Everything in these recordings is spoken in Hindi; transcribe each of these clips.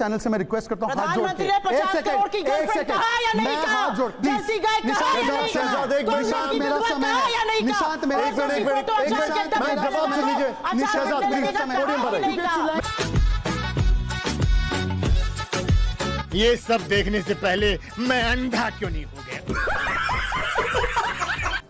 चैनल से मैं रिक्वेस्ट करता हूँ हाथ जोड़ के, एक सेकंड मैं हाथ जोड़ शहजाद एक मिनट, निशांत मेरा समय है, निशांत मेरा एक मिनट मैं जवाब सुन लीजिए। शहजाद प्लीज पोडियम पर आइए। ये सब देखने से पहले मैं अंधा क्यों नहीं हो गया?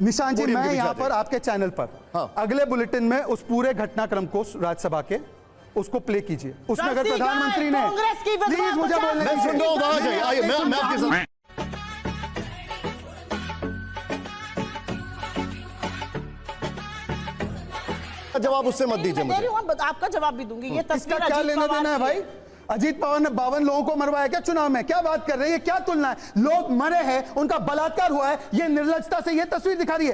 निशांत जी, मैं यहाँ पर आपके चैनल पर हाँ। अगले बुलेटिन में उस पूरे घटनाक्रम को राज्यसभा के उसको प्ले कीजिए। उसमें अगर प्रधानमंत्री ने प्लीज मुझे बोलने मैं सुन रहा हूँ, वहां जाइए, आइए मैं आपके साथ। जवाब उससे मत दीजिए मुझे, आपका जवाब भी दूंगी। ये इसका क्या लेना देना है भाई? अजीत पवार ने 52 लोगों को मरवाया क्या चुनाव में? क्या बात कर रहे हैं? ये क्या तुलना है? लोग मरे हैं, उनका बलात्कार हुआ है, ये निर्लजता से ये तस्वीर दिखा रही है।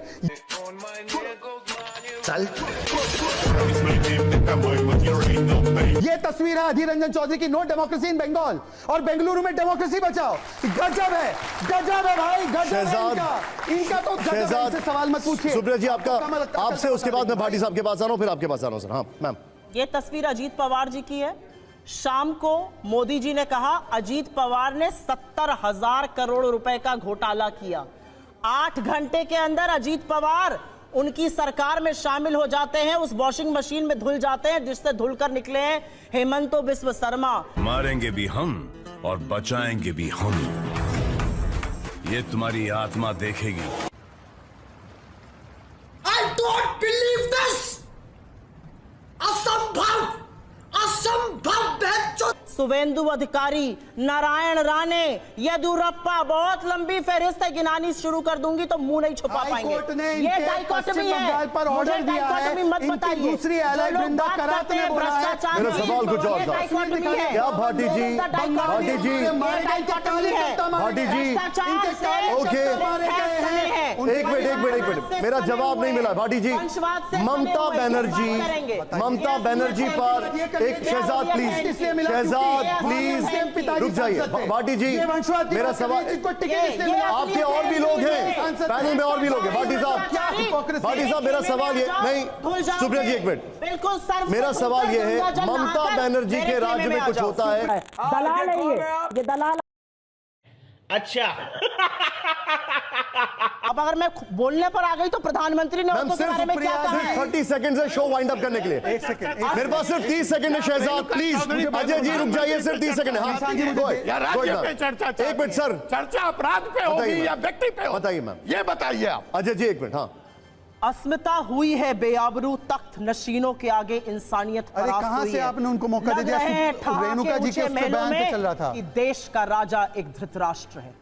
ये तस्वीर है अधीर रंजन चौधरी की, नो डेमोक्रेसी इन बंगाल, और बेंगलुरु में डेमोक्रेसी बचाओ। गजब है भाई, गजब है इनका तो गजब है। सवाल मत पूछिए सुप्रिया जी। आपका आपसे उसके बाद मैं भाटी साहब के पास आ रहा हूँ, फिर आपके पास आ रहा हूँ सर। हाँ मैम, ये तस्वीर अजीत पवार जी की है। शाम को मोदी जी ने कहा अजीत पवार ने 70,000 करोड़ रुपए का घोटाला किया। 8 घंटे के अंदर अजीत पवार उनकी सरकार में शामिल हो जाते हैं, उस वॉशिंग मशीन में धुल जाते हैं जिससे धुलकर निकले हैं हेमंतो बिस्व शर्मा। मारेंगे भी हम और बचाएंगे भी हम, ये तुम्हारी आत्मा देखेगी। I don't believe this! असंभव सुवेंदु अधिकारी, नारायण राणे, येदियुरप्पा, बहुत लंबी फहरिस्त है, गिनानी शुरू कर दूंगी तो मुंह नहीं छुपा पाएंगे। ये डाइकोटमी है, पर ऑर्डर दिया है, इनकी दूसरी एलाइड वृंदा करात ने बोला है। मेरा सवाल कुछ और था। क्या भाटी जी, भाटी जी, ओके, एक मिनट, मेरा जवाब नहीं मिला भाटी जी। ममता बनर्जी पर एक शहजाद प्लीज रुक जाइए। भाटी जी, मेरा सवाल, आपके और भी लोग हैं पैनल में, और भी लोग हैं। भाटी साहब मेरा सवाल ये नहीं, सुप्रिया जी एक मिनट, बिल्कुल सर, मेरा सवाल ये है, ममता बनर्जी के राज्य में कुछ होता है? दलाल है ये दलाल। अच्छा अब अगर मैं बोलने पर आ गई तो प्रधानमंत्री ने मैम सिर्फ 30 सेकंड से शो वाइंड अप करने के लिए, एक सेकंड, मेरे पास सिर्फ 30 सेकंड है। शहजाद प्लीज, अजय जी रुक जाइए, सिर्फ 30 सेकंड है। एक मिनट सर, चर्चा अपराध पे होगी या व्यक्ति पे? बताइए मैम, ये बताइए आप। अजय जी एक मिनट। हाँ, अस्मिता हुई है बेआबरू, तख्त नशीनों के आगे इंसानियत परास्त कहां हुई से है। आपने उनको मौका दे दिया? रेणुका जी के उस पे बयान पे चल रहा था कि देश का राजा एक धृतराष्ट्र है।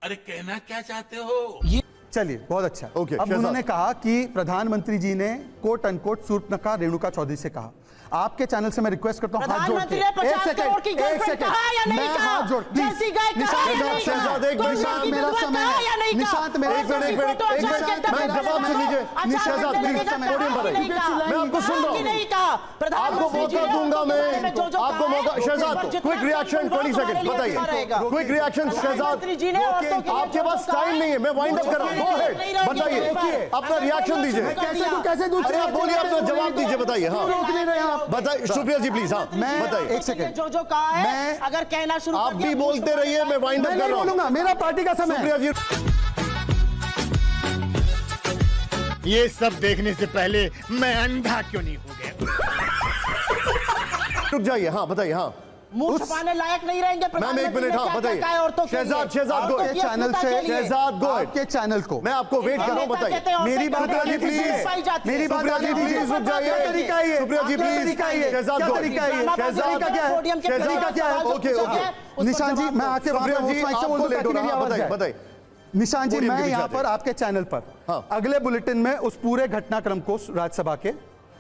अरे कहना क्या चाहते हो? चलिए बहुत अच्छा। ओके, अब उन्होंने कहा कि प्रधानमंत्री जी ने कोट अनकोट शूर्पणखा रेणुका चौधरी से कहा। आपके चैनल से मैं रिक्वेस्ट करता हूँ हाथ जोड़ के, एक सेकंड मैं हाथ जोड़, शहजाद एक मिनट, निशांत मेरा समय है, निशांत मेरा एक मिनट मैं जवाब सुन लीजिए। शहजाद प्लीज पोडियम पर आइए, मैं आपको सुन रहा हूँ, आपको मौका दूंगा मैं, आपको मौका। शहजाद क्विक रिएक्शन 20 सेकंड बताइए, क्विक रिएक्शन। शहजाद आपके पास टाइम नहीं है, मैं वाइंड अप कर रहा हूँ, गो अहेड, बताइए अपना रिएक्शन दीजिए। कैसे दूं? अरे आप बोलिए, अपना जवाब दीजिए, बताइए। हाँ बताइए सुप्रिया जी प्लीज। हाँ मैं बताइए, एक सेकंड, जो कहा है अगर कहना शुरू आप भी बोलते रहिए, मैं वाइंड अप कर रहा हूँ। मेरा पार्टी का समय। सुप्रिया जी ये सब देखने से पहले मैं अंधा क्यों नहीं हो गया? रुक जाइए। हाँ बताइए। हाँ मुंह छुपाने लायक नहीं रहेंगे। मैम एक मिनट, हाँ बताइए। शहजाद गो, चैनल से शहजाद गो के चैनल को मैं आपको वेट कर रहा हूँ, बताइए। मेरी बात जी प्लीज, मेरी बात प्लीज रुक जाइए। तरीका है, सुप्रिया जी प्लीज, शहजाद गो, तरीका क्या है? ओके निशांत जी, मैं आके बताइए। निशांत जी, मैं यहाँ पर आपके चैनल पर अगले बुलेटिन में उस पूरे घटनाक्रम को राज्यसभा के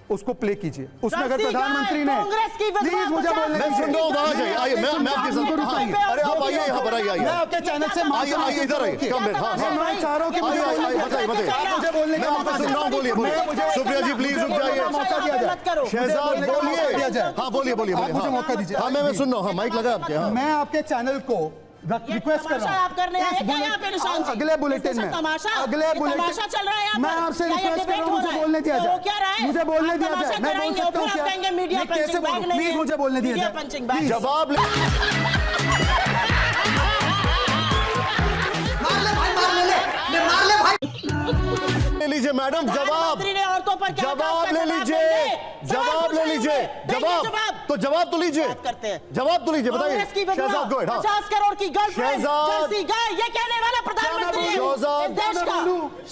उसको प्ले कीजिए। उसमें अगर प्रधानमंत्री ने प्लीज मुझे बोलने, मैं सुन रहा हूँ, वहां जाइए, आइए मैं आपके साथ। अरे आप आइए यहाँ पर, आइए मैं आपके चैनल से आइए इधर आइए, कम देर। हाँ मैं चाह रहा हूँ कि बताइए मुझे बोलने मैं आपको सुन रहा हूँ, बोलिए। सुप्रिया जी प्लीज रुक जाइए, मौका दिया जाए। शहजाद बोलिए। हाँ बोलिए। मुझे मौका दीजिए। हाँ मैं सुन रहा हूँ, हाँ माइक लगा आपके। हाँ मैं आपके चैनल को रिक्वेस्ट कर रहा हूं आप करने आए क्या यहाँ पे निशान जी? अगले बुलेटिन में अगले बुलेटिन चल रहा है यहाँ मैं पर? आपसे क्या ये रिक्वेस्ट कर debate रहा हूं, हो मुझे रहा है? बोलने दिया तो जाए, वो क्या रहा है? मुझे बोलने आप दिया तमाशा जाए, मैं बोल कराएंगे, सकता हूं फिर आप क्या? कहेंगे मीडिया मैं कैसे पंचिंग बैग बोलूं? नहीं प्लीज है। मुझे बोलने दिया मीडिया जाए। Punching bag. जवाब ले मार ले भाई, मार ले भाई। लीजिए मैडम, जवाब प्रधानमंत्री ने औरतों पर क्या कहा, जवाब उसका ले जवाब लीजिए, देंगे। जवाब ले लीजिए, देंगे जवाब तो जवाब तो लीजिए, बात करते हैं। जवाब तो लीजिए, बताइए कांग्रेस की विधवा, शहजाद गोयल। हाँ 50 करोड़ की गर्लफ्रेंड शहजाद- जर्सी गाय, ये कहने वाला प्रधानमंत्री है शहजाद- इस देश का।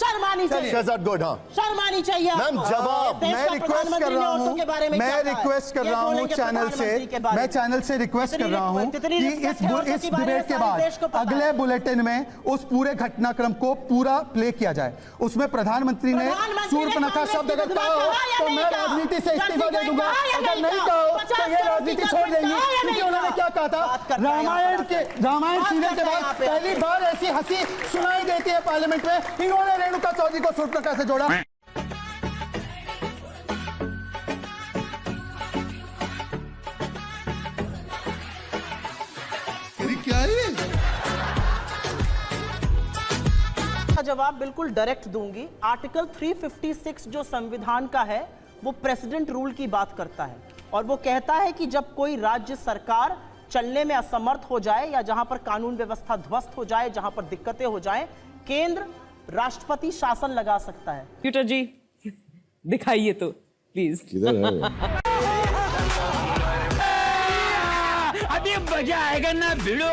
शर्म आनी चाहिए, शहजाद गोयल। हाँ शर्म आनी चाहिए मैम, आपको। जवाब- इस देश मैं का रिक्वेस्ट कर प्रधानमंत्री ने रहा औरतों हूं, के बारे में क्या मैं कहा है? रिक्वेस्ट कर ये रहा हूं बोलेंगे चैनल प्रधानमंत्री के से, बारे मैं में। चैनल से रिक्वेस्ट कर रहा हूं जितनी कि रिस्पेक्ट है औरतों इस के बारे में डिबेट के सारे देश को बाद पता है। अगले बुलेटिन में उस पूरे घटनाक्रम को पूरा प्ले किया जाए। उसमें प्रधानमंत्री ने सूर्पनखा शब्द अगर कहा हो तो मैं राजनीति से इस्तीफा दे दूंगा, अगर नहीं कहा हो तो ये राजनीति छोड़ देंगी, क्योंकि उन्होंने क्या कहा था, रामायण सीरियल के बाद पहली बार ऐसी हंसी सुनाई देती है पार्लियामेंट में। इन्होंने रेणुका चौधरी को सूर्पनखा से जोड़ा। का जवाब बिल्कुल डायरेक्ट दूंगी। आर्टिकल 356 जो संविधान का है वो प्रेसिडेंट रूल की बात करता है और वो कहता है कि जब कोई राज्य सरकार चलने में असमर्थ हो जाए या जहां पर कानून व्यवस्था ध्वस्त हो जाए, जहां पर दिक्कतें हो जाएं, केंद्र राष्ट्रपति शासन लगा सकता है। कंप्यूटर जी दिखाइए तो प्लीज। अभी मजा आएगा ना भिड़ो।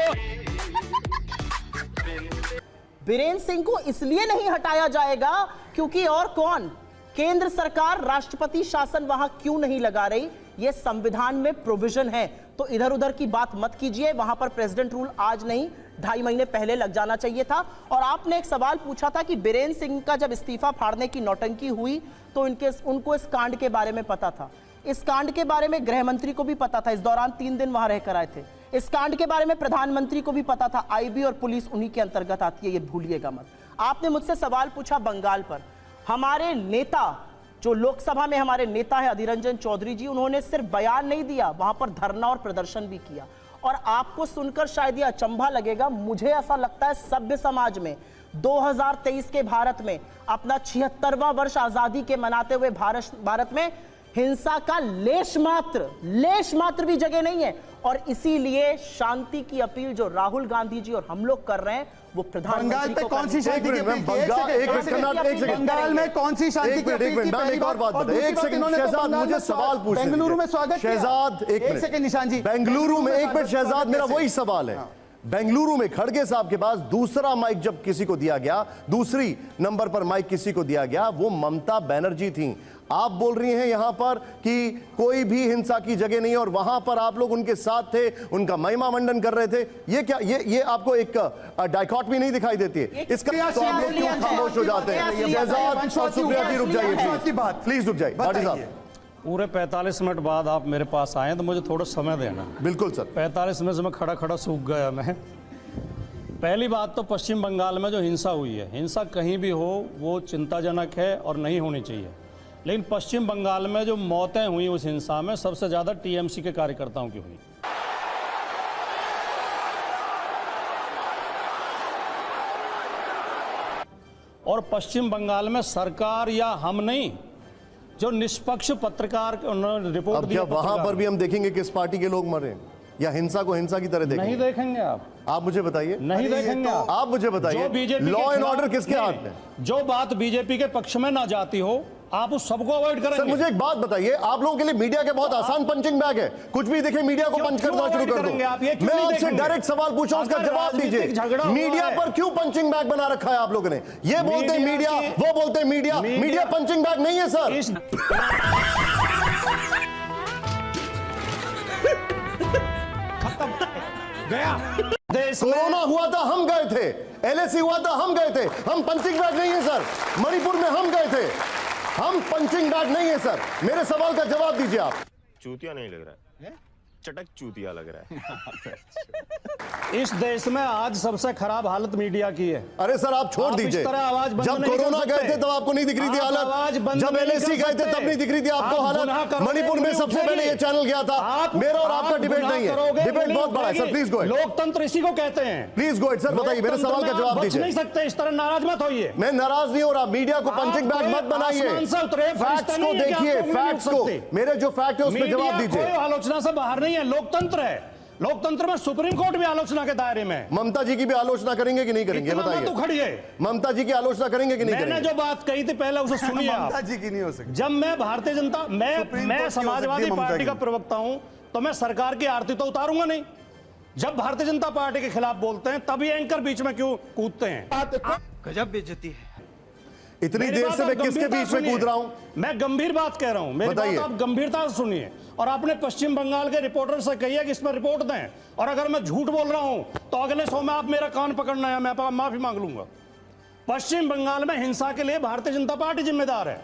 बीरेन सिंह को इसलिए नहीं हटाया जाएगा क्योंकि और कौन, केंद्र सरकार राष्ट्रपति शासन वहां क्यों नहीं लगा रही, यह संविधान में प्रोविजन है। तो इधर उधर की बात मत कीजिए, वहां पर प्रेसिडेंट रूल आज नहीं 2.5 महीने पहले लग जाना चाहिए था। और आपने एक सवाल पूछा था कि बीरेन सिंह का जब इस्तीफा फाड़ने की नौटंकी हुई तो उनको इस कांड के बारे में पता था। इस कांड के बारे में गृह मंत्री को भी पता था, इस दौरान 3 दिन वहां रहकर आए थे। इस कांड के बारे में प्रधानमंत्री को भी पता था। आईबी और पुलिस उन्हीं के अंतर्गत आती है, ये भूलिएगा मत। आपने मुझसे सवाल पूछा बंगाल पर। हमारे नेता, जो लोकसभा में हमारे नेता है अधीर रंजन चौधरी जी, उन्होंने सिर्फ बयान नहीं दिया, वहां पर धरना और प्रदर्शन भी किया। और आपको सुनकर शायद ये अचंभा लगेगा, मुझे ऐसा लगता है सभ्य समाज में 2023 के भारत में, अपना 76वां वर्ष आजादी के मनाते हुए भारत में हिंसा का लेश मात्र भी जगह नहीं है। और इसीलिए शांति की अपील जो राहुल गांधी जी और हम लोग कर रहे हैं वो बंगाल प्रधानमंत्री पे को कौन सी करनी शांति की अपील की? बंगाल में कौन सी शांति की अपील की? मैम एक और बात बताइए, एक सेकंड शहजाद, मुझे सवाल पूछने बेंगलुरु में स्वागत किया। शहजाद एक सेकंड निशान जी, बेंगलुरु में एक मिनट शहजाद, मेरा वही सवाल है। बेंगलुरु में खड़गे साहब के पास दूसरा माइक जब किसी को दिया गया, दूसरी नंबर पर माइक किसी को दिया गया, वो ममता बनर्जी थी। आप बोल रही हैं यहां पर कि कोई भी हिंसा की जगह नहीं, और वहां पर आप लोग उनके साथ थे, उनका महिमा मंडन कर रहे थे। ये क्या, ये आपको एक डाइकॉटमी नहीं दिखाई देती है? इसका तो आप लोग क्यों खामोश हो जाते हैं? शहजाद और सुप्रिया जी रुक जाइए प्लीज, रुक जाइए। भाटी साहब, पूरे 45 मिनट बाद आप मेरे पास आए तो मुझे थोड़ा समय देना। बिल्कुल सर। 45 में से मैं खड़ा सूख गया मैं। पहली बात तो पश्चिम बंगाल में जो हिंसा हुई है, हिंसा कहीं भी हो वो चिंताजनक है और नहीं होनी चाहिए। लेकिन पश्चिम बंगाल में जो मौतें हुई उस हिंसा में सबसे ज़्यादा टीएमसी के कार्यकर्ताओं की हुई। और पश्चिम बंगाल में सरकार या हम नहीं, जो निष्पक्ष पत्रकार उन्होंने रिपोर्ट दी, वहां पर भी हम देखेंगे किस पार्टी के लोग मरे या हिंसा को हिंसा की तरह देखेंगे? नहीं देखेंगे आप मुझे बताइए। नहीं देखेंगे आप मुझे बताइए, लॉ एंड ऑर्डर किसके हाथ में? जो बात बीजेपी के पक्ष में ना जाती हो आप उस सबको अवॉइड करेंगे। सर मुझे एक बात बताइए, आप लोगों के लिए मीडिया के बहुत आसान पंचिंग बैग है, कुछ भी देखे मीडिया को पंच करना शुरू कर दो। मैं आपसे डायरेक्ट सवाल पूछा, उसका जवाब दीजिए। मीडिया पर क्यों पंचिंग बैग बना रखा है आप लोगों ने? ये बोलते हैं मीडिया, वो बोलते हैं मीडिया। मीडिया पंचिंग बैग नहीं है सर। कोरोना हुआ था हम गए थे, एलएसी हुआ था हम गए थे, हम पंचिंग बैग नहीं है सर। मणिपुर में हम गए थे, हम पंचिंग बैग नहीं है सर। मेरे सवाल का जवाब दीजिए आप। चूतिया नहीं लग रहा है? चटक चूतिया लग रहा है। इस देश में आज सबसे खराब हालत मीडिया की है। अरे सर आप छोड़ आप इस दीजिए, तरह आवाज बंद जब नहीं कर कोरोना सकते। गए थे तब आपको नहीं दिख रही थी आप आवाज हालत, बंद जब नहीं एलएसी कर गए थे सकते। तब नहीं दिख रही थी आपको आप गुनाह हालत। करोगे, मणिपुर में पूरी सबसे उठेगी। पहले ये चैनल गया था। मेरा और आपका डिबेट नहीं है, डिबेट बहुत बड़ा है सर, प्लीज गो। लोकतंत्र इसी को कहते हैं। प्लीज गो सर, बताइए, मेरे सवाल का जवाब बच दीजिए। नहीं सकते, इस तरह नाराज मत होइए। मैं नाराज नहीं हो रहा, मीडिया को पंचिंग बैग मत बनाइए, आसमान से उतरे फैक्ट्स फरिश्ता को नहीं है कि देखिए, आप लोग नहीं फैक्ट्स उठ को, सकते। मेरे जो फैक्ट है उसमें जवाब मीडिया दीजिए। कोई आलोचना से बाहर नहीं है, लोकतंत्र है। लोकतंत्र में सुप्रीम कोर्ट भी आलोचना के दायरे में है। ममता जी की भी आलोचना करेंगे कि नहीं करेंगे, इतना मत बताइए। उखड़िए। ममता जी की आलोचना करेंगे कि नहीं मैंने करेंगे? जो बात कही थी पहले उसे सुनिए आप। ममता जी की नहीं हो सकती। जब मैं भारतीय जनता, मैं कोर्ट की समाजवादी हो सकती है पार्टी का ममता की। प्रवक्ता हूं, तो मैं सरकार की आरती तो उतारूंगा नहीं। जब भारतीय जनता पार्टी के खिलाफ बोलते हैं तभी एंकर बीच में क्यों कूदते हैं? गजब बेइज्जती है। इतनी मेरी देर बात से आप मैं किसके गंभीरता बीच में सुनिए। कूद रहा हूं? मैं गंभीर बात कह रहा हूं, मेरी बताइए। बात आप गंभीरता से सुनिए और अपने पश्चिम बंगाल के रिपोर्टर से कहिए कि इस पर रिपोर्ट दें, और अगर मैं झूठ बोल रहा हूं तो अगले शो में आप मेरा कान पकड़ना है, मैं माफी मांग लूंगा। पश्चिम बंगाल में हिंसा के लिए भारतीय जनता पार्टी जिम्मेदार है।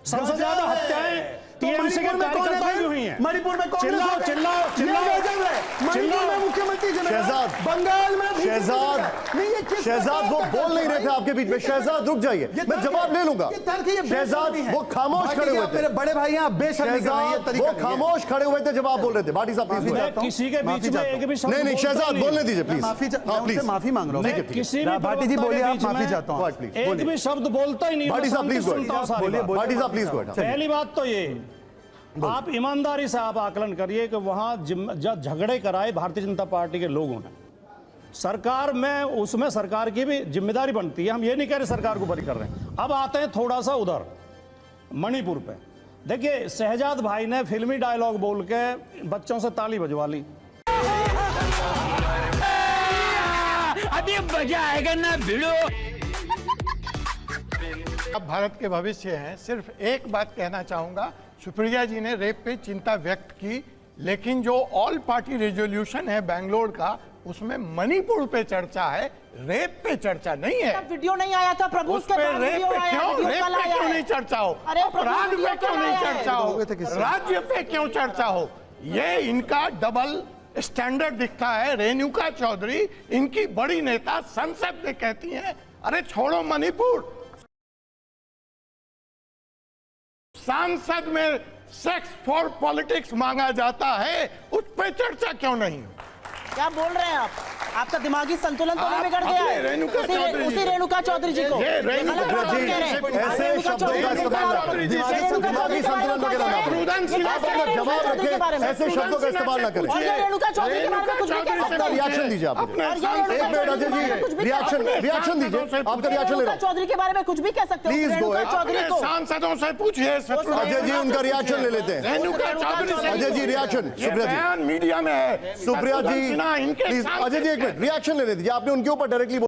सबसे ज्यादा हत्याएं टीएमसी के कार्यकर्ताओं की हुई हैं। मणिपुर में चिल्लाओ चिल्लाओ चिल्लाओ मणिपुर में मुख्यमंत्री शहजाद, बंगाल में शहजाद, शहजाद वो बोल नहीं रहे थे आपके बीच में। शहजाद रुक जाइए, मैं जवाब ले लूंगा। शहजाद वो खामोश खड़े हुए थे। मेरे बड़े भाई हैं, बेशर्मी कर रही है, शहजाद तरीका वो नहीं है। खामोश खड़े हुए थे जब आप बोल रहे थे। भाटी साहब प्लीज मैं किसी के बीच में एक भी शब्द नहीं नहीं बोलता शहजाद नहीं। बोलने दीजिए प्लीज। माफी माफी मांग रहा हूँ। ठीक है, ठीक है। किसी भी भाटी जी प्रवक्ता बोलिए, के आप बीच माफी में चाहता हूँ। प्लीज एक बोलिए। भी शब्द बोलता ही नहीं। भाटी मैं साहब प्लीज शांति से सुनता हूं सारी बात। भाटी साहब प्लीज गो। पहली बात तो ये, आप ईमानदारी से आप आकलन करिए कि वहां जब झगड़े कराए भारतीय जनता पार्टी के लोगों ने, सरकार में उसमें सरकार की भी जिम्मेदारी बनती है। हम ये नहीं कह रहे सरकार को बरी कर रहे हैं। अब आते हैं थोड़ा सा उधर मणिपुर पे। देखिए शहजाद भाई ने फिल्मी डायलॉग बोल के बच्चों से ताली बजवा ली। अभी मजा आएगा ना भिड़ो। अब भारत के भविष्य हैं। सिर्फ एक बात कहना चाहूंगा, सुप्रिया जी ने रेप पे चिंता व्यक्त की, लेकिन जो ऑल पार्टी रेजोल्यूशन है बेंगलोर का, उसमें मणिपुर पे चर्चा है, रेप पे चर्चा नहीं है। वीडियो नहीं आया था प्रभु, उस पे रेप पे क्यों नहीं चर्चा हो, अपराध पे क्यों नहीं चर्चा हो, राज्य पे क्यों चर्चा हो? ये इनका डबल स्टैंडर्ड दिखता है। रेणुका चौधरी इनकी बड़ी नेता संसद में कहती हैं, अरे छोड़ो मणिपुर। सांसद में सेक्स फॉर पॉलिटिक्स मांगा जाता है, उस पर चर्चा क्यों नहीं? क्या बोल रहे हैं आप? आपका दिमागी संतुलन तो नहीं बिगड़ गया है? रेणुका चौधरी उसी रेणुका चौधरी जी को ये रेणुका गलत बात चौधरी कह रहे हैं। ऐसे रेणुका शब्दों चौधरी का के इस्तेमाल बारे ना में करें। कुछ भी- रेणुका दिमागी चौधरी के बारे संतुलन में वगैरह ना कुछ भी- करें। आप अपना रेणुका जवाब चौधरी के बारे रखें, में। ऐसे शब्दों का इस्तेमाल ना करें। और ये रेणुका चौधरी के बारे में कुछ भी कह सकते अपना हैं। रिएक्शन दीजिए आप। और ये रेणुका एक मिनट अजय चौधरी के बारे में कुछ जी, भी कह सकते हैं। रिएक्शन दीजिए, आपका रिएक्शन ले रेणुका रहा हूं। चौधरी के बारे में कुछ भी कह सकते हो। Please go Renuka ahead. Chaudhary को सांसदों से पूछिए। अजय जी उनका रिएक्शन ले लेते हैं। रेणुका चौधरी से अजय जी रिएक्शन, ये सुप्रिया जी, बयान मीडिया में है। सुप्रिया जी शत्रुघ्न सिन्हा इनके प्लीज, साथ- अजय जी एक मिनट रिएक्शन लेने दीजिए। आपने उनके ऊपर डायरेक्टली